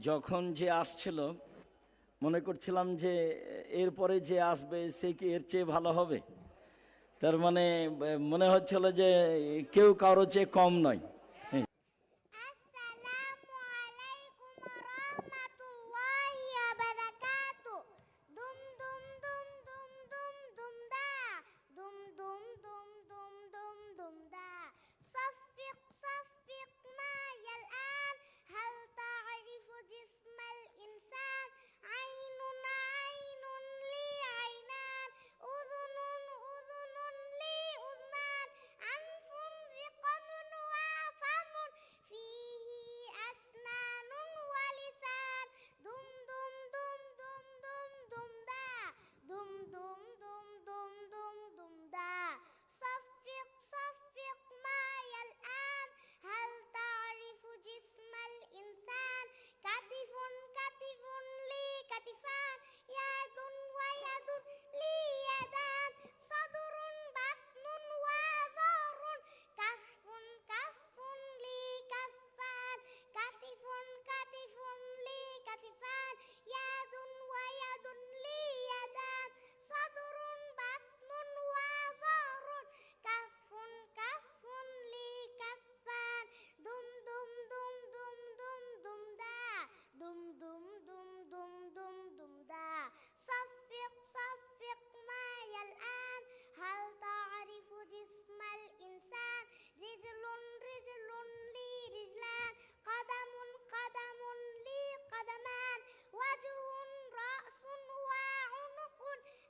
যখন যে আসছিল মনে করছিলাম যে এরপরে যে আসবে সে কি এর চেয়ে ভালো হবে। তার মানে মনে হচ্ছিল যে কেউ কারো চেয়ে কম নয়। আসসালামু আলাইকুম রহমাতুল্লাহি ওয়া বারাকাতু। দুম দুম দুম দুম দুম দুম দা, দুম দুম দুম দুম দুম দুম দা। صفق صفق معي الآن، هل تعرف جسم الإنسان؟ عين عين لي عينان، أذن أذن لي أذنان، أنف ذقن وفم فيه أسنان ولسان. دم دم دم دم دم دم دا، دم دم دم دم دم دم دا. صفق صفق معي الآن، هل تعرف جسم الإنسان؟ كتف كتف لي كتفان، يد ويد لي يدان، صدر بطن وظهر، كف كف لي كفان، كتف كتف لي كتفان، يد ويد لي يدان، صدر بطن وظهر، كف كف لي كفان. دم دم دم دم دم دم دا، دم دم دم دم دم دم دا. صفق صفق معي الآن، هل تعرف جسم الإنسان؟ رجل رجل لي رجلان، قدم قدم لي قدمان، وجه رأس وعنق،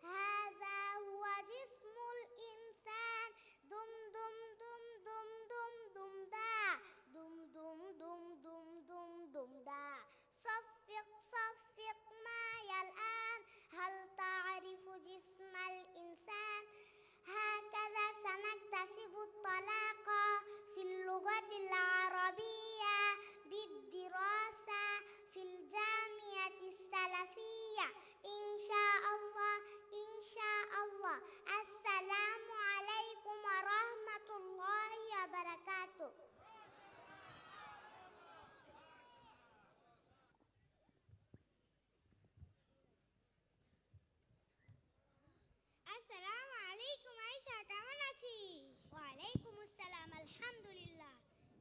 هذا هو جسم الإنسان. دم دم دم دم دم دم دا، دم دم دم دم دم دم دا. صفق صفق معي الآن، هل تعرف جسم الإنسان؟ هكذا سنكتسب الطلاق في اللغة العربية بالدراسة في الجامعة السلفية إن شاء الله إن شاء الله. السلام عليكم ورحمة الله وبركاته. আসসালামু আলাইকুম আয়েশা, কেমন আছিস? ওয়ালাইকুম আসসালাম, আলহামদুলিল্লাহ।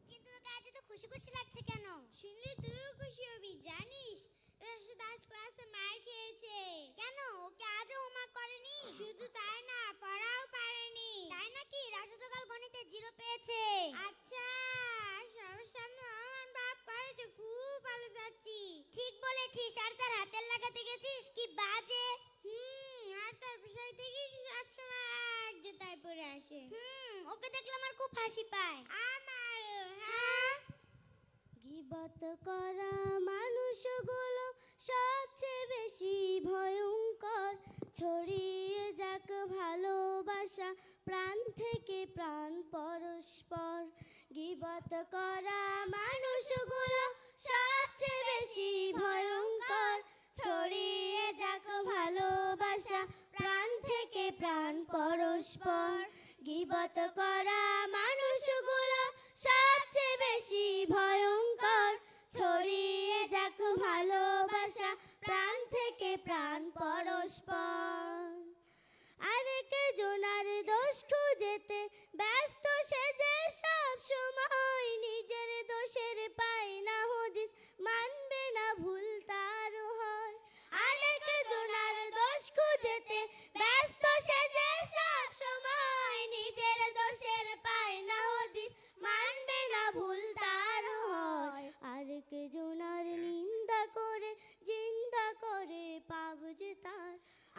কিন্তু তোকে আজ তো খুশি খুশি লাগছে কেন? শুনলে তুইও খুশি হবি। জানিস রাশেদ আজ ক্লাসে মার খেয়েছে। কেন? ওকে আজও হোমওয়ার্ক করেনি? শুধু তাই না, পড়াও পারেনি। তাই নাকি? রাশেদ কাল গণিতে 0 পেয়েছে। আচ্ছা, সবার সামনে আমার বাপ করেছে, খুব ভালো যাচ্ছি। ঠিক বলেছিস। আর তার হাতের লাগাতে গেছিস, কি বাজে। আর তার বিষয় থেকে সব সময় এক জুতায় পরে আসে। ওকে দেখলে আমার খুব হাসি পায়। আমারও। হ্যাঁ, গীবত করা মানুষগুলো সবচেয়ে বেশি ভয়ঙ্কর। ছড়িয়ে যাক ভালোবাসা প্রাণ থেকে প্রাণ পরস্পর। গীবত করা মানুষগুলো সবচেয়ে বেশি ভয়ঙ্কর। ছড়িয়ে যাক ভালোবাসা প্রাণ থেকে প্রাণ পরস্পর। গীবত করা মানুষগুলো সবচেয়ে বেশি ভয়ঙ্কর। ছড়িয়ে যাক ভালোবাসা প্রাণ থেকে প্রাণ পরস্পর। আরেক জনার দোষ খুঁজেতে ব্যস্ত সেজে সব সময় নিজের দোষের পায় না হদিস, মানবে না ভুল তার হয়। আরেক জনার দোষ খুঁজেতে ব্যস্ত সেজে সব সময় নিজের দোষের পায় না হদিস, মানবে না ভুল তার হয়। আরেক জনার নিন্দা করে জিন্দা করে পাব যে তার।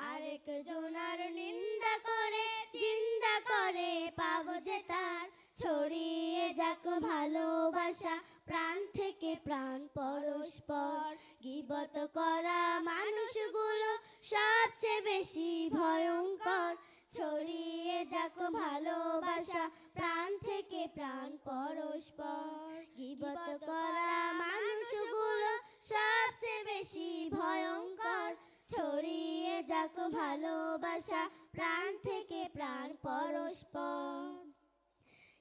আরেক জনার নিন্দা করে জিন্দা করে পাব যে তার। ছড়িয়ে যাক ভালোবাসা প্রাণ থেকে প্রাণ পরস্পর। গীবত করা মানুষগুলো সবচেয়ে বেশি ভয়ঙ্কর। ছড়িয়ে যাক ভালোবাসা প্রাণ থেকে প্রাণ পরস্পর। গীবত করা মানুষগুলো সবচেয়ে বেশি ভয়ঙ্কর। ছড়িয়ে যাক ভালোবাসা প্রাণ থেকে প্রাণ পরস্পর।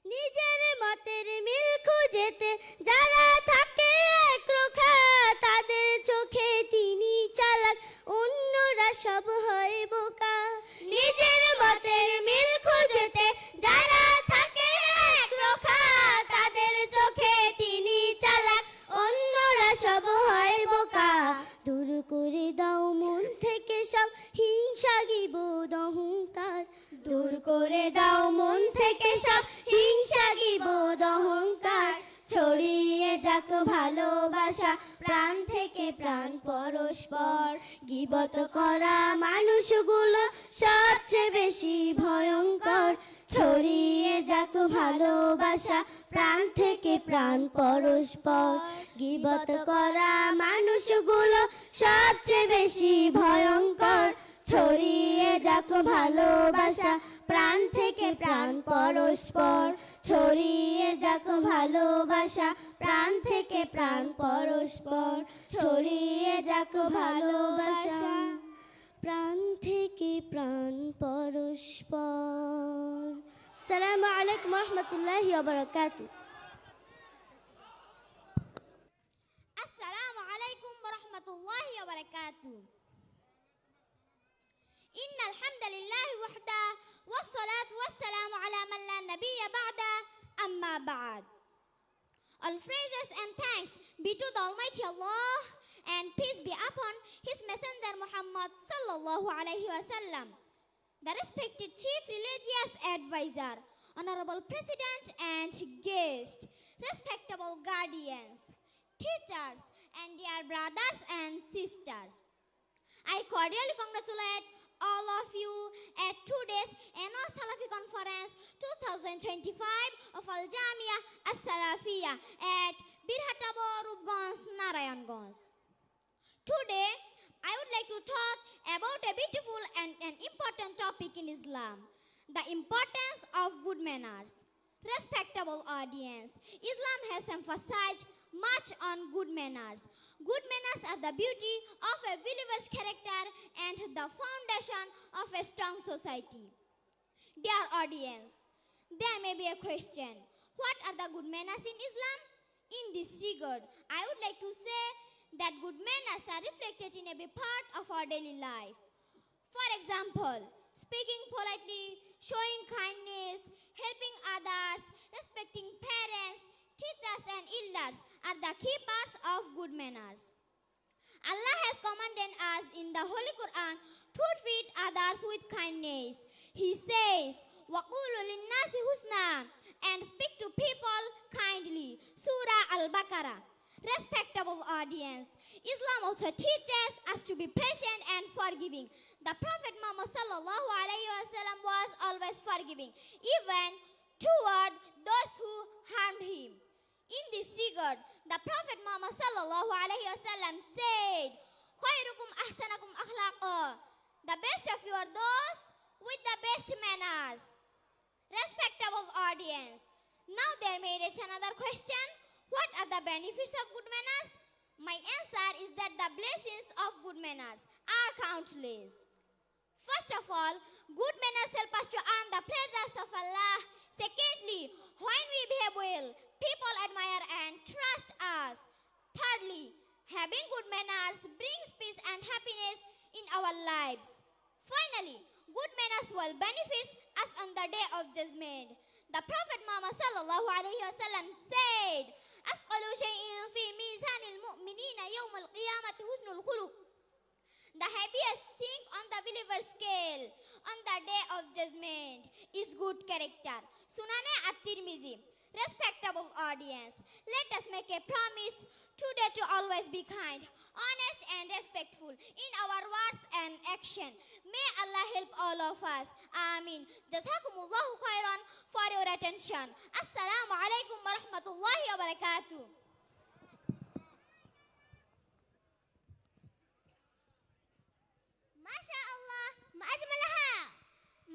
নিজের মতের মিল খুঁজেতে যারা থাকে একরোখা, সব হয় বোকা নিজের মতের মিল খুঁজতে যারা থাকে একরোখা তাদের চোখে তিনি চালাক অন্যরা সব হয় বোকা দূর করে দাও মন থেকে সব হিংসা গিবোধ অহংকার দূর করে দাও মন থেকে সব হিংসা গিবোধ অহংকার ছড়িয়ে যাক ভালোবাসা প্রাণ থেকে প্রাণ পরস্পর গীবত করা মানুষগুলো সবচেয়ে বেশি ভয়ঙ্কর ছড়িয়ে যাক ভালোবাসা প্রাণ থেকে প্রাণ পরস্পর গীবত করা মানুষগুলো সবচেয়ে বেশি ভয়ঙ্কর ছড়িয়ে যাক ভালোবাসা প্রাণ থেকে প্রাণ পরস্পর ছড়িয়ে যাক ভালোবাসা প্রাণ থেকে প্রাণ পরস্পর ছড়িয়ে যাক ভালোবাসা প্রাণ থেকে প্রাণ পরস্পর আসসালামু আলাইকুম ওয়া রাহমাতুল্লাহি ওয়া বারাকাতুহু আসসালামু আলাইকুম ওয়া রাহমাতুল্লাহি ওয়া বারাকাতুহু ইন্নাল হামদালিল্লাহি ওয়াহদা والصلاة والسلام على من لا نبي بعده أما بعد. All praises and thanks be to the Almighty Allah and peace be upon His Messenger Muhammad sallallahu alaihi wasallam. The respected Chief Religious Advisor, Honorable President and guest, respectable guardians, teachers and dear brothers and sisters. I cordially congratulate all of you at today's annual Salafi Conference 2025 of Al Jamia As Salafiyah at Birhatabo, Rupganj, Narayanganj. Today, I would like to talk about a beautiful and an important topic in Islam, the importance of good manners. Respectable audience, Islam has emphasized much on good manners. Good manners are the beauty of a believer's character and the foundation of a strong society. Dear audience, there may be a question. What are the good manners in Islam? In this regard, I would like to say that good manners are reflected in every part of our daily life. For example, speaking politely, showing kindness, helping others, respecting parents, teachers and elders are the key parts of good manners. Allah has commanded us in the Holy Quran to treat others with kindness. He says, وَقُولُوا لِلنَّاسِ حُسْنًا and speak to people kindly. Surah Al-Baqarah. Respectable audience, Islam also teaches us to be patient and forgiving. The Prophet Muhammad sallallahu alaihi wasallam was always forgiving, even toward those who harmed him. In this regard, the Prophet Muhammad sallallahu alaihi wasallam said, "Khairukum ahsanakum akhlaqa." The best of you are those with the best manners. Respectable audience, now there may raise another question: what are the benefits of good manners? My answer is that the blessings of good manners are countless. First of all, good manners help us to earn the pleasures of Allah. Secondly, when we behave well, people admire and trust us. Thirdly, having good manners brings peace and happiness in our lives. Finally, good manners will benefit us on the day of judgment. The Prophet Muhammad sallallahu alaihi wasallam said, "Asqalu shay'in fi mizan al-mu'minina yawm al-qiyamati husnul khuluq." The heaviest thing on the believer's scale on the day of judgment is good character. Sunane at-Tirmizi. Respectable audience, let us make a promise today to always be kind, honest and respectful in our words and action. May Allah help all of us. Ameen. Jazakumullahu khairan for your attention. Assalamu alaikum wa rahmatullahi wa barakatuh. MashaAllah, ma'ajmalaha.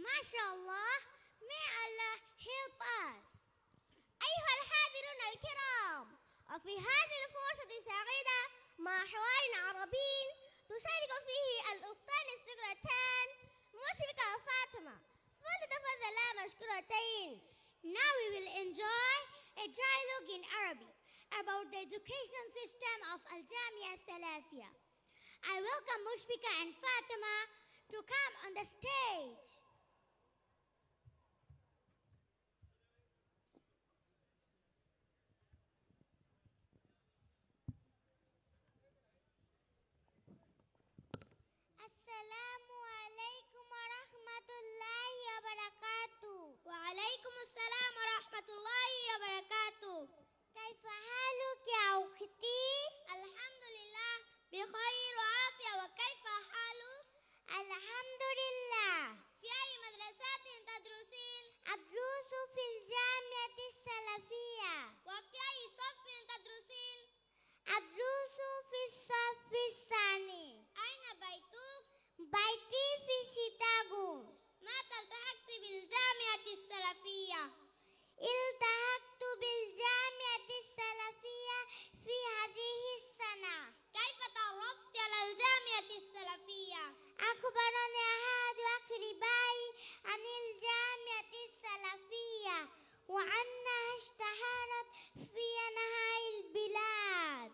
MashaAllah, may Allah help us. أيها الحاضرون الكرام، وفي هذه الفرصة السعيدة مع حوار عربي تشارك فيه الأختان الصغيرتان مشفقة وفاطمة، فلتتفضلا مشكورتين. Now we will enjoy a dialogue in Arabic about the education system of Al Jamia Salafiyah. I welcome Mushfika and Fatima to come on the stage. Assalamu alaikum wa rahmatullahi wa barakatuh. Wa alaikum assalam wa rahmatullahi wa barakatuh. كيف حالك يا أختي؟ الحمد لله بخير وعافية. وكيف حالك؟ الحمد لله. في أي مدرسة تدرسين؟ أدرس في الجامعة السلفية. وفي أي صف تدرسين؟ أدرس في الصف الثاني. أين بيتك؟ بيتي في شيكاغو. متى التحقت بالجامعة السلفية؟ التحقت بالجامعة السلفية في هذه السنة. كيف تعرفت على الجامعة السلفية؟ أخبرني أحد أقربائي عن الجامعة السلفية وأنها اشتهرت في أنحاء البلاد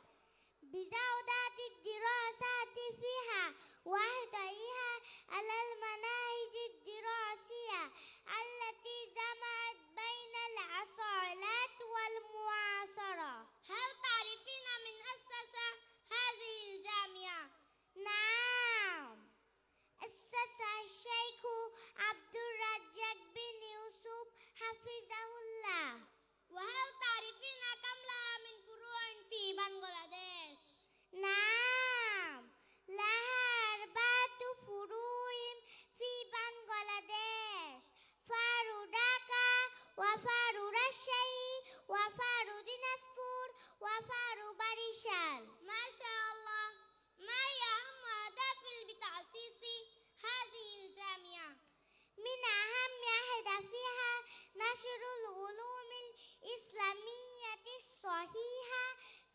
بجودة الدراسات فيها وإحدائها على المناهج الدراسية التي جمعت بين الأصالات والمعاصرة. هل تعرفين من أسس هذه الجامعة؟ نعم، أسس الشيخ عبد الرزاق بن يوسف حفظه الله. وهل تعرفين كم لها من فروع في بنغلاديش؟ نعم، لها 4 فروع في بنغلاديش: فارو Dhaka وفارو رشيد وفارو ديناجপুর وفارو باريشال. ما شاء الله. ما هي أهم أهداف بتأسيس هذه الجامعة؟ من أهم أهدافها نشر العلوم الإسلامية الصحيحة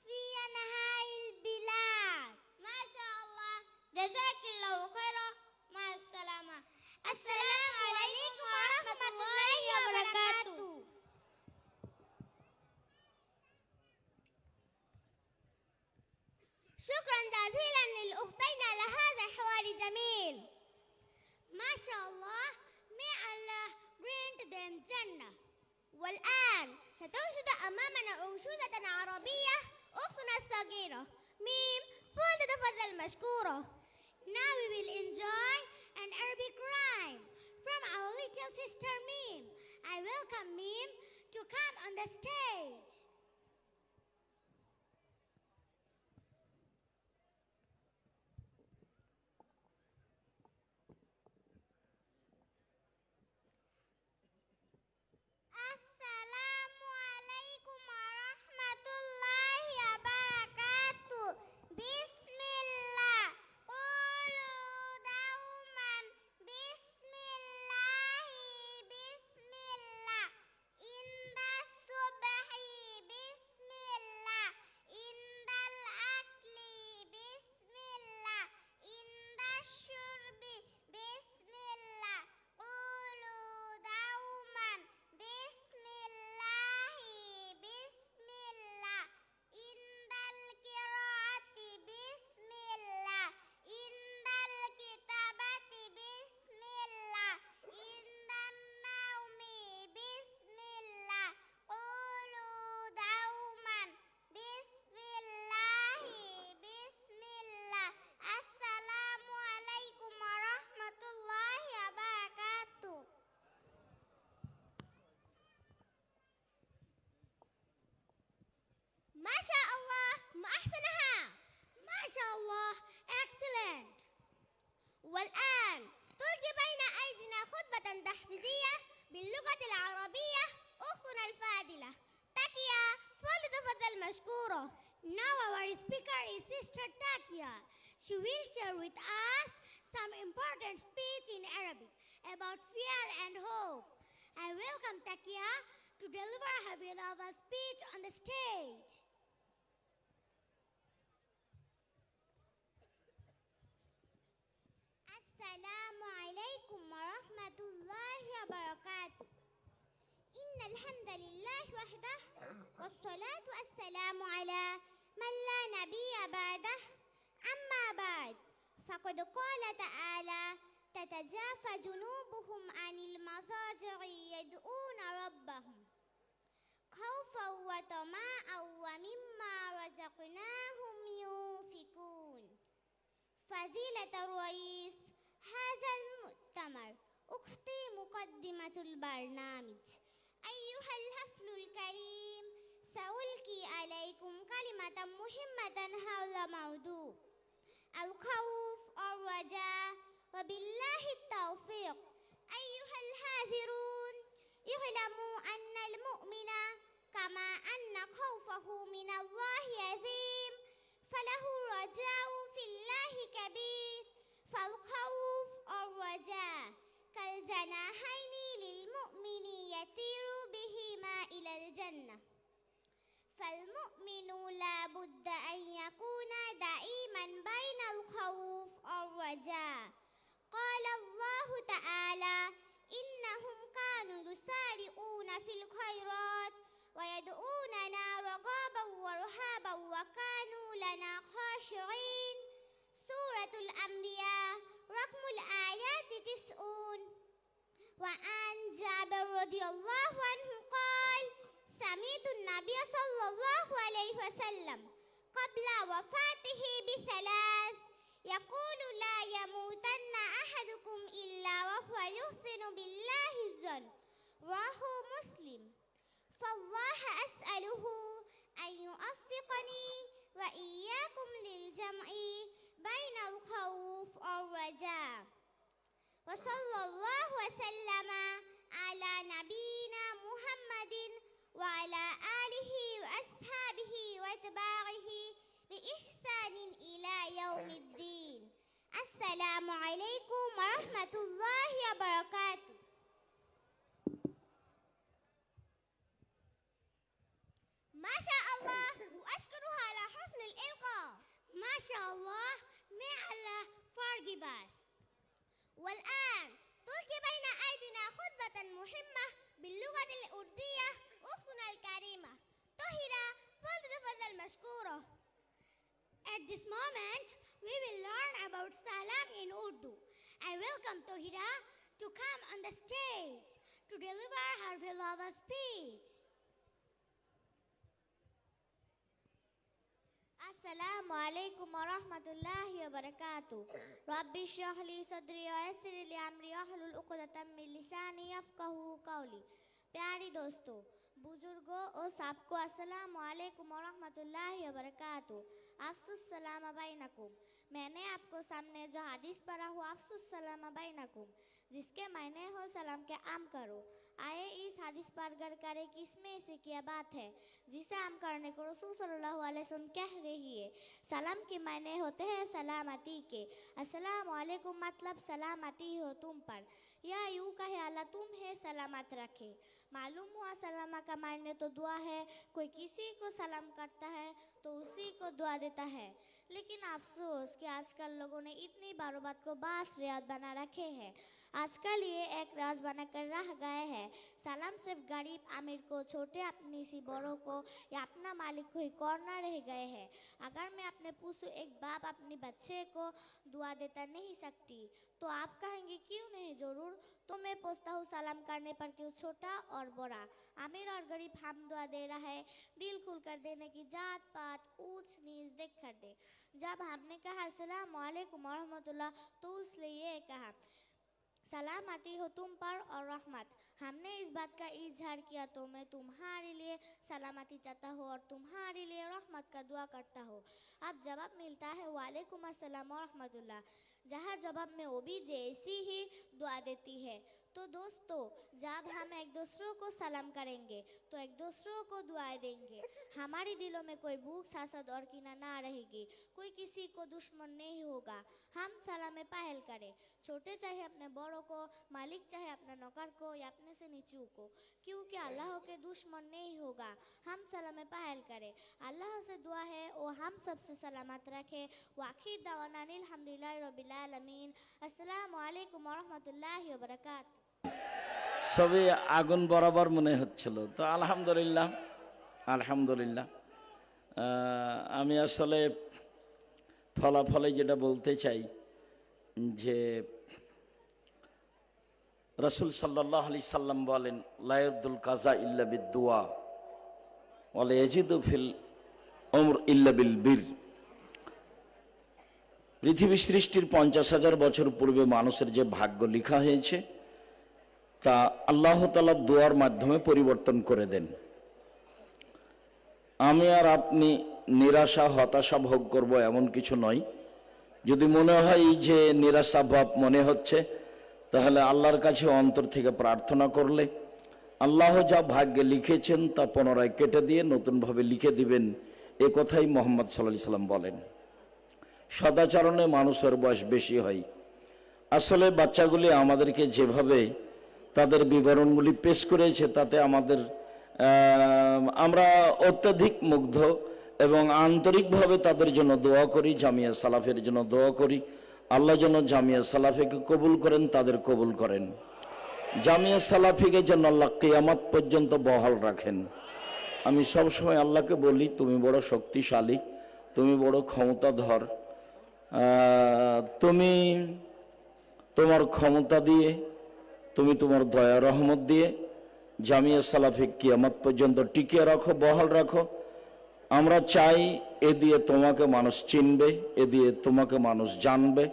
في أنحاء البلاد. ما شاء الله. جزاك الله خيرا. مع السلامة. السلام عليكم ورحمة الله وبركاته. شكرا جزيلا للأختين على هذا الحوار الجميل. ما شاء الله. May Allah grant them Jannah. والآن ستنشد أمامنا أنشودة عربية أختنا الصغيرة ميم، فلتتفضل مشكورة. Now we will enjoy an Arabic rhyme from our little sister Mim. I welcome Mim to come on the stage. السلام عليكم ورحمة الله وبركاته. بسم الله. قولوا دوما بسم الله بسم الله. عند الصبح بسم الله. عند الأكل بسم الله. عند الشرب بسم الله. قولوا دوما بسم الله بسم الله. عند القراءة بسم الله. عند الكتابة بسم الله. عند النوم بسم الله. قولوا دوما بسم الله بسم الله. السلام عليكم ورحمة الله وبركاته. ما شاء الله، ما أحسنها. ما شاء الله. excellent. والآن تلقي بين أيدينا خطبة تحفيزية باللغة العربية أختنا الفاضلة تاكيا، فلتتفضل مشكورة. Now our speaker is Sister Takia. She will share with us some important speech in Arabic about fear and hope. I welcome Takia to deliver her beloved speech on the stage. السلام عليكم ورحمة الله وبركاته. إن الحمد لله وحده والصلاة والسلام على من لا نبي بعده. أما بعد، فقد قال تعالى: تتجافى جنوبهم عن المضاجع يدعون ربهم خوفا وطمعا ومما رزقناهم ينفقون. فضيلة الرئيس، هذا المؤتمر أختي مقدمة البرنامج. أيها الحفل الكريم، سألقي عليكم كلمة مهمة حول موضوع الخوف والرجاء، وبالله التوفيق. أيها الحاضرون، اعلموا أن المؤمن كما أن خوفه من الله عظيم، فله رجاء في الله كبير. فالخوف والرجاء كالجناحين للمؤمن يطير بهما إلى الجنة. فالمؤمن لا بد أن يكون دائما بين الخوف والرجاء. قال الله تعالى: إنهم كانوا يسارعون في الخيرات ويدعوننا رغبا ورهبا وكانوا لنا خاشعين. سورة الأنبياء رقم الآيات 90. وعن جابر رضي الله عنه قال: سمعت النبي صلى الله عليه وسلم قبل وفاته بثلاث يقول: لا يموتن أحدكم إلا وهو يحسن بالله الظن. رواه مسلم. فالله أسأله أن يوفقني وإياكم للجمع بين الخوف والرجاء. وصلى الله وسلم على نبينا محمد وعلى آله وأصحابه وأتباعه بإحسان إلى يوم الدين. السلام عليكم ورحمة الله وبركاته. ما شاء الله، وأشكرها على حسن الإلقاء. ما شاء الله، may Allah forgive us. والآن تلقي بين أيدينا خطبة مهمة باللغة الأردية أختنا الكريمة طاهرة، فلتتفضل مشكورة. At this moment, we will learn about salam in Urdu. I welcome Tahira to come on the stage to deliver her valuable speech. السلام عليكم ورحمة الله وبركاته. رب اشرح لي صدري ويسر لي أمري واحلل عقدة من लिसानी यफ्क़हू क़ौली। प्यारी दोस्तों, बुजुर्गों और सबको अस्सलाम वालेकुम व रहमतुल्लाहि व बरकातुहू। अफ़सुस सलाम बैनकुम। मैंने आपको सामने जो हदीस पढ़ा हो, अफ़सुस सलाम बैनकुम, जिसके मायने हो सलाम के आम करो। आए इस हदीस पर गौर करें कि इसमें से क्या बात है जिसे आम करने को रसूल सल्लल्लाहु अलैहि वसल्लम कह रही है। सलाम के मायने होते हैं सलामती के। अस्सलाम वालेकुम मतलब सलामती हो तुम पर, या यूँ कहे अल्लाह तुम्हें सलामत रखे। मालूम हुआ सलामा का मायने तो दुआ है। कोई किसी को सलाम करता है तो उसी को दुआ देता है। लेकिन अफसोस कि आजकल लोगों ने इतनी बारोबात को बास रियाज बना रखे हैं। आजकल ये एक राज बनाकर रह गए हैं। सलाम सिर्फ गरीब अमीर को, छोटे अपनी सी बड़ों को या अपना मालिक को ही करना रह गए हैं। अगर मैं अपने पूछूं एक बाप अपने बच्चे को दुआ देता नहीं सकती तो आप कहेंगे क्यों नहीं, जरूर। तो मैं पूछता हूँ सलाम करने पर क्यों छोटा और बड़ा, अमीर और गरीब हम दुआ दे रहा है। दिल खुल कर देने की जात पात ऊंच नीच देख कर दे। जब हमने कहा अस्सलाम वालेकुम व रहमतुल्लाह तो उसने ये कहा सलामती हो तुम पर और रहमत। हमने इस बात का इजहार किया तो मैं तुम्हारे लिए सलामती चाहता हूँ और तुम्हारे लिए रहमत का दुआ करता हूँ। अब जवाब मिलता है वालेकुम अस्सलाम व रहमतुल्लाह, जहाँ जवाब में वो भी जैसी ही दुआ देती है। तो दोस्तों, जब हम एक दूसरों को सलाम करेंगे तो एक दूसरों को दुआएं देंगे। हमारे दिलों में कोई भूख हसद और कीना ना रहेगी, कोई किसी को दुश्मन नहीं होगा। हम सलाम पहल करें, छोटे चाहे अपने बड़ों को, मालिक चाहे अपने नौकर को या अपने से नीचू को, क्योंकि अल्लाह के दुश्मन नहीं होगा। हम सलाम पहल करें। अल्लाह से दुआ है वो हम सबसे सलामत रखे। वाखिर दावाना अल्हम्दुलिल्लाहि रब्बिल आलमीन। अस्सलामु अलैकुम व रहमतुल्लाहि व बरकातुहू। সবই আগুন বরাবর মনে হচ্ছিল। তো আলহামদুলিল্লাহ আলহামদুলিল্লাহ। আমি আসলে ফলাফলে যেটা বলতে চাই যে রাসূল সাল্লাল্লাহু আলাইহি সাল্লাম বলেন, লা ইয়াদুল কাজা ইল্লা বিদ-দুআ ওয়া লা ইয়াজিদু ফিল উমর ইল্লা বিল বির। পৃথিবী সৃষ্টির 50,000 বছর পূর্বে মানুষের যে ভাগ্য লেখা হয়েছে তা আল্লাহ তাআলা দোয়ার মাধ্যমে পরিবর্তন করে দেন। আমি আর আপনি নিরাশা হতাশা ভোগ করব এমন কিছু নয়। যদি মনে হয় যে নিরাশা ভাব মনে হচ্ছে, তাহলে আল্লাহর কাছে অন্তর থেকে প্রার্থনা করলে আল্লাহ যা ভাগ্যে লিখেছেন তা পুনরায় কেটে দিয়ে নতুনভাবে লিখে দিবেন, এ কথাই মুহাম্মদ সাল্লাল্লাহু আলাইহি সাল্লাম বলেন। সদাচরণে মানুষের বয়স বেশি হয়। আসলে বাচ্চাগুলি আমাদেরকে যেভাবে তাদের বিবরণগুলি পেশ করেছে তাতে আমরা অত্যাধিক মুগ্ধ এবং আন্তরিকভাবে তাদের জন্য দোয়া করি, জামিয়া সালাফের জন্য দোয়া করি। আল্লাহ যেন জামিয়া সালাফিকে কবুল করেন, তাদের কবুল করেন। জামিয়া সালাফিকে যেন আল্লাহ কিয়ামত পর্যন্ত বহাল রাখেন। আমি সবসময় আল্লাহকে বলি, তুমি বড় শক্তিশালী, তুমি বড় ক্ষমতাধর, তুমি তোমার ক্ষমতা দিয়ে, তুমি তোমার দয়া রহমত দিয়ে জামিয়া সালাফিক কিয়ামত পর্যন্ত টিকিয়ে রাখো, বহাল রাখো। আমরা চাই এ দিয়ে তোমাকে মানুষ চিনবে, এ দিয়ে তোমাকে মানুষ জানবে,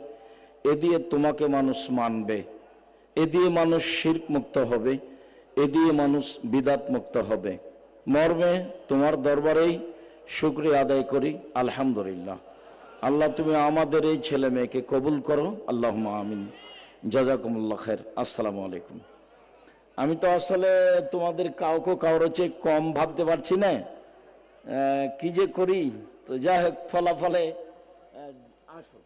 এ দিয়ে তোমাকে মানুষ মানবে, এ দিয়ে মানুষ শিরক মুক্ত হবে, এ দিয়ে মানুষ বিদাত মুক্ত হবে। মর্মে তোমার দরবারেই শুকরিয়া আদায় করি, আলহামদুলিল্লাহ। আল্লাহ তুমি আমাদের এই ছেলে মেয়েকে কবুল করো, আল্লাহুম্মা আমিন। জাযাকুমুল্লাহ খায়ের। আসসালামু আলাইকুম। আমি তো আসলে তোমাদের কারোর চেয়ে কম ভাবতে পারছি না, কি যে করি। তো যাই হোক, ফলাফলে আসো।